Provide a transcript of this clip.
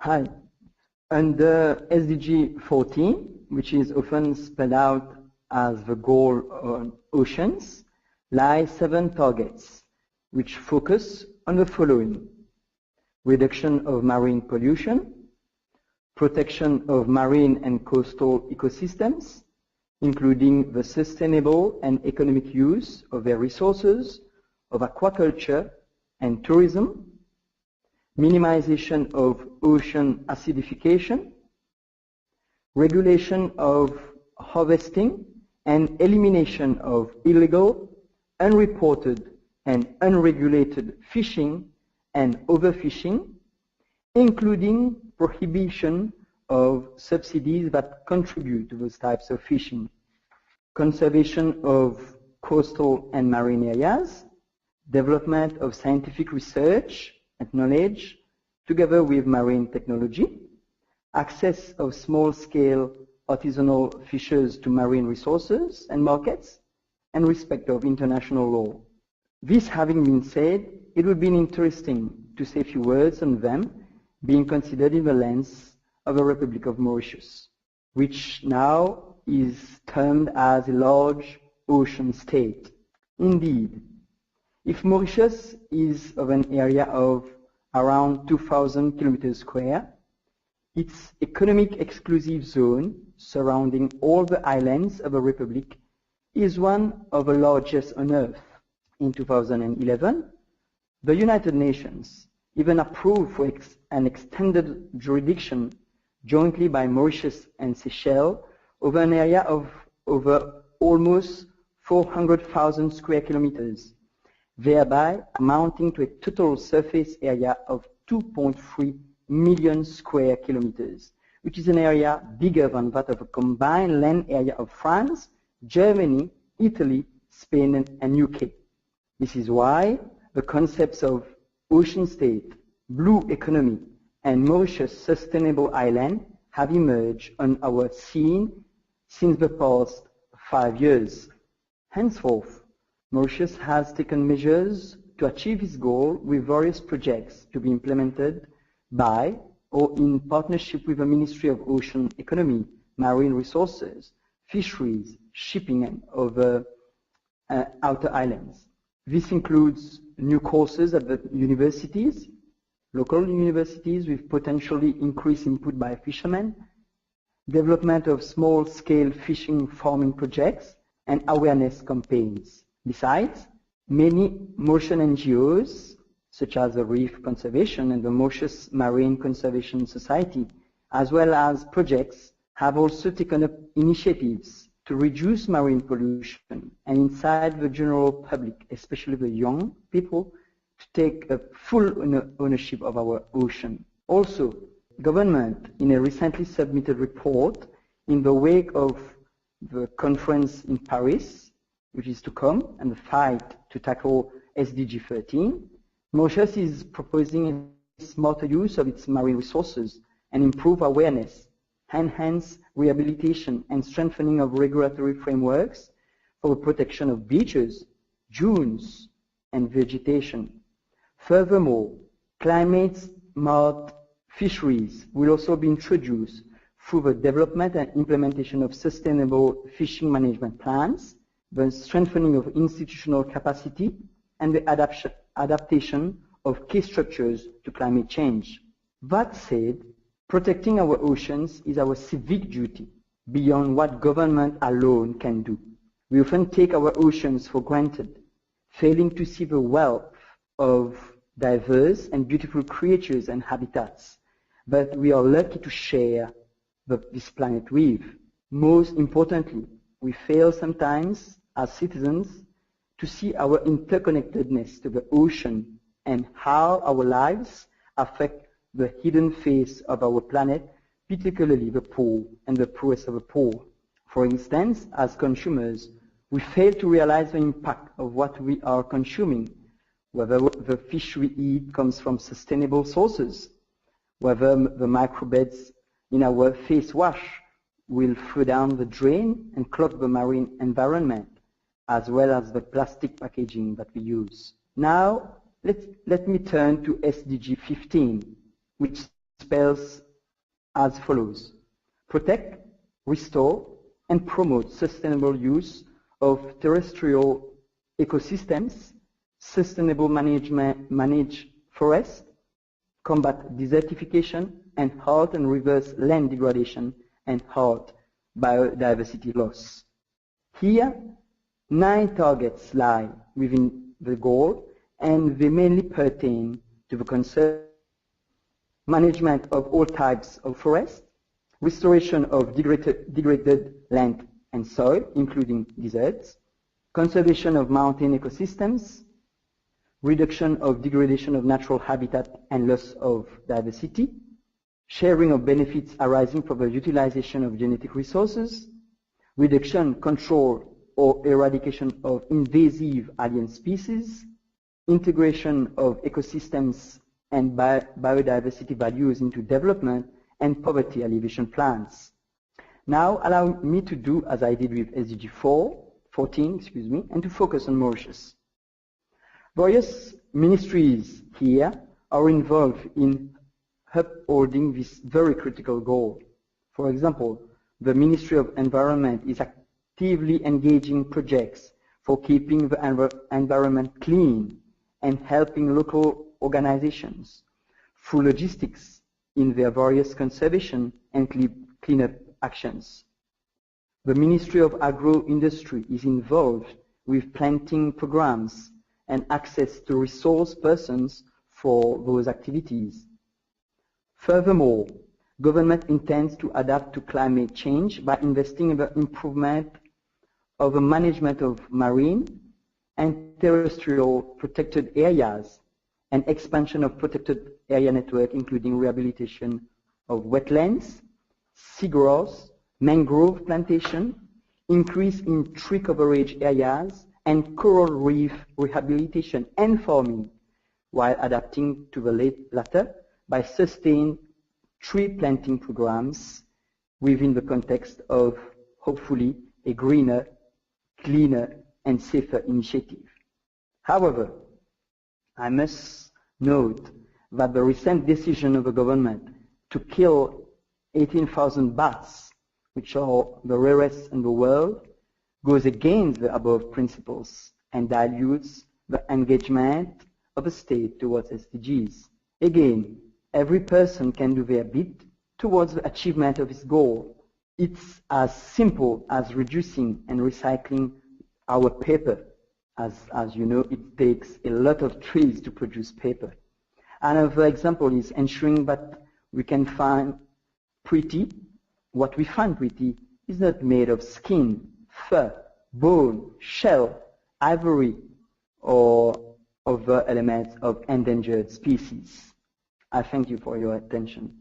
Hi. Under SDG 14, which is often spelled out as the goal on oceans, lie 7 targets, which focus on the following: reduction of marine pollution, protection of marine and coastal ecosystems, including the sustainable and economic use of their resources, of aquaculture and tourism, minimization of ocean acidification, regulation of harvesting and elimination of illegal, unreported and unregulated fishing and overfishing, including prohibition of subsidies that contribute to those types of fishing, conservation of coastal and marine areas, development of scientific research and knowledge together with marine technology, access of small-scale artisanal fishers to marine resources and markets, and respect of international law. This having been said, it would be interesting to say a few words on them being considered in the lens of the Republic of Mauritius, which now is termed as a large ocean state. Indeed, if Mauritius is of an area of around 2,000 kilometers square, its economic exclusive zone surrounding all the islands of the Republic is one of the largest on Earth. In 2011, the United Nations even approved for an extended jurisdiction jointly by Mauritius and Seychelles over an area of over almost 400,000 square kilometers, thereby amounting to a total surface area of 2.3 million square kilometers, which is an area bigger than that of a combined land area of France, Germany, Italy, Spain, and UK. This is why the concepts of ocean state, blue economy, and Mauritius sustainable island have emerged on our scene since the past 5 years. Henceforth, Mauritius has taken measures to achieve its goal with various projects to be implemented by or in partnership with the Ministry of Ocean Economy, Marine Resources, Fisheries, Shipping, and other outer islands. This includes new courses at the universities, local universities with potentially increased input by fishermen, development of small-scale fishing farming projects, and awareness campaigns. Besides, many Mauritian NGOs, such as the Reef Conservation and the Mauritius Marine Conservation Society, as well as projects, have also taken up initiatives to reduce marine pollution and inside the general public, especially the young people, to take a full ownership of our ocean. Also, government, in a recently submitted report in the wake of the conference in Paris, which is to come, and the fight to tackle SDG 13, Mauritius is proposing a smarter use of its marine resources and improve awareness, enhance rehabilitation and strengthening of regulatory frameworks for the protection of beaches, dunes, and vegetation. Furthermore, climate-smart fisheries will also be introduced through the development and implementation of sustainable fishing management plans, the strengthening of institutional capacity, and the adaptation of key structures to climate change. That said, protecting our oceans is our civic duty beyond what government alone can do. We often take our oceans for granted, failing to see the wealth of diverse and beautiful creatures and habitats that we are lucky to share this planet with. Most importantly, we fail sometimes as citizens to see our interconnectedness to the ocean and how our lives affect the hidden face of our planet, particularly the poor and the poorest of the poor. For instance, as consumers, we fail to realize the impact of what we are consuming, whether the fish we eat comes from sustainable sources, whether the microbes in our face wash will flow down the drain and clog the marine environment, as well as the plastic packaging that we use. Now, let me turn to SDG 15, which spells as follows: protect, restore, and promote sustainable use of terrestrial ecosystems, sustainable manage forests, combat desertification, and halt and reverse land degradation and halt biodiversity loss. Here, 9 targets lie within the goal, and they mainly pertain to the management of all types of forest, restoration of degraded land and soil, including deserts, conservation of mountain ecosystems, reduction of degradation of natural habitat and loss of diversity, sharing of benefits arising from the utilization of genetic resources, reduction, control, or eradication of invasive alien species, integration of ecosystems and biodiversity values into development, and poverty alleviation plans. Now allow me to do as I did with SDG 14, and to focus on Mauritius. Various ministries here are involved in upholding this very critical goal. For example, the Ministry of Environment is actively engaging projects for keeping the environment clean and helping local organizations through logistics in their various conservation and cleanup actions. The Ministry of Agro-Industry is involved with planting programs and access to resource persons for those activities. Furthermore, government intends to adapt to climate change by investing in the improvement of the management of marine and terrestrial protected areas and expansion of protected area network, including rehabilitation of wetlands, seagrass, mangrove plantation, increase in tree coverage areas, and coral reef rehabilitation and farming, while adapting to the latter by sustained tree planting programs within the context of, hopefully, a greener, cleaner, and safer initiative. However, I must note that the recent decision of the government to kill 18,000 bats, which are the rarest in the world, goes against the above principles and dilutes the engagement of the state towards SDGs. Again, every person can do their bit towards the achievement of its goal. It's as simple as reducing and recycling our paper. As you know, it takes a lot of trees to produce paper. Another example is ensuring that we can find pretty. What we find pretty is not made of skin, fur, bone, shell, ivory, or other elements of endangered species. I thank you for your attention.